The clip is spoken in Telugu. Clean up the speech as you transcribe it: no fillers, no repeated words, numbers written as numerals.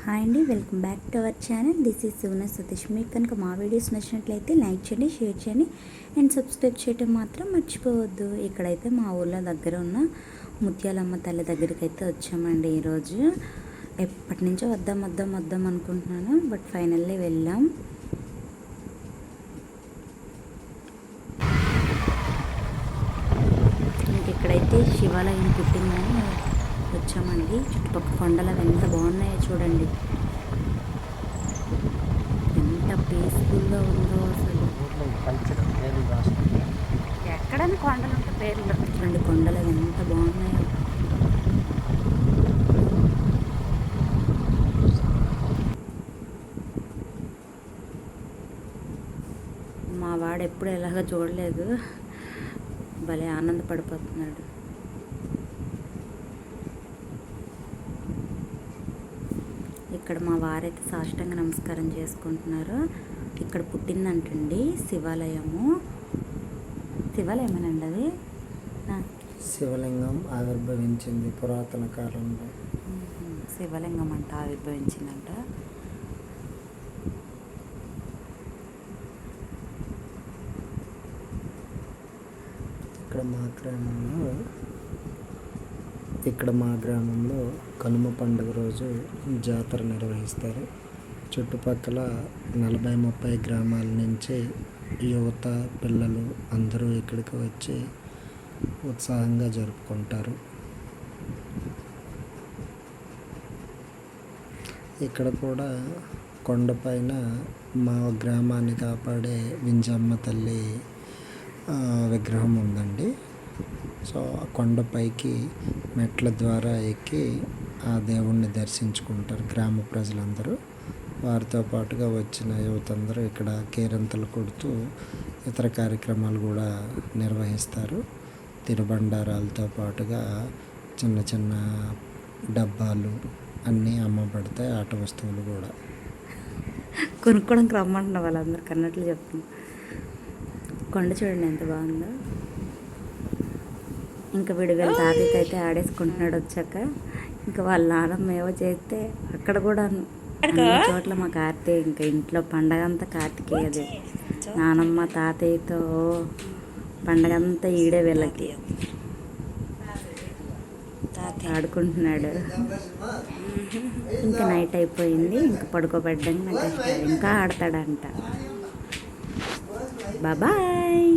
హాయ్ అండి, welcome back to our channel. This is Suvarna Satish. మీకు కనుక మా వీడియోస్ నచ్చినట్లయితే లైక్ చేయండి, షేర్ చేయండి అండ్ సబ్స్క్రైబ్ చేయడం మాత్రం మర్చిపోవద్దు. ఇక్కడైతే మా ఊళ్ళో దగ్గర ఉన్న ముత్యాలమ్మ తల్లి దగ్గరికి అయితే వచ్చామండి. ఈరోజు ఎప్పటి నుంచో వద్దాం అనుకుంటున్నాను, బట్ ఫైనల్లీ వెళ్ళాం. ఇక్కడైతే శివాలయం పుట్టిందని వచ్చామండి. చుట్టుపక్కల కొండలు ఎంత బాగున్నాయో చూడండి, ఎంత పీస్ఫుల్గా ఉందో అసలు. ఎక్కడని కొండలు ఉంటే పేర్లు చూడండి, కొండలు ఎంత బాగున్నాయో. మా వాడు ఎప్పుడు ఎలాగ చూడలేదు, భలే ఆనందపడిపోతున్నాడు. ఇక్కడ మా వారైతే సాష్టాంగ నమస్కారం చేసుకుంటున్నారు. ఇక్కడ పుట్టిందంటండి శివాలయమేనండి అది. శివలింగం ఆవిర్భవించింది పురాతన కాలంలో. శివలింగం అంట ఆవిర్భవించిందంట. ఇక్కడ మా గ్రామంలో కనుమ పండుగ రోజు జాతర నిర్వహిస్తారు. చుట్టుపక్కల 40-30 గ్రామాల నుంచి యువత, పిల్లలు అందరూ ఇక్కడికి వచ్చి ఉత్సాహంగా జరుపుకుంటారు. ఇక్కడ కూడా కొండపైన మా గ్రామాన్ని కాపాడే వింజమ్మ తల్లి విగ్రహం ఉందండి. సో ఆ కొండపైకి మెట్ల ద్వారా ఎక్కి ఆ దేవుణ్ణి దర్శించుకుంటారు గ్రామ ప్రజలందరూ. వారితో పాటుగా వచ్చిన యువత అందరూ ఇక్కడ కేరింతలు కొడుతూ ఇతర కార్యక్రమాలు కూడా నిర్వహిస్తారు. తినుబండారాలతో పాటుగా చిన్న చిన్న డబ్బాలు అన్నీ అమ్మబడతాయి, ఆట వస్తువులు కూడా. కొనుక్కోవడానికి రమ్మంటున్న వాళ్ళందరికీ అన్నట్లు చెప్తున్నాం. కొండ చూడండి ఎంత బాగుందో. ఇంకా వీళ్ళ తాతయ్యకి అయితే ఆడేసుకుంటున్నాడు వచ్చాక. ఇంకా వాళ్ళ నాన్నమ్మ ఏవో చేస్తే అక్కడ కూడా అన్ని చోట్ల మా కార్తీక, ఇంకా ఇంట్లో పండగ అంతా కార్తికేయదే. నానమ్మ తాతయ్యతో పండగ అంతా ఈడే వీళ్ళకి. ఆడుకుంటున్నాడు. ఇంకా నైట్ అయిపోయింది, ఇంకా పడుకోబెట్టడానికి నాకు ఇంకా ఆడతాడంట. బాయ్.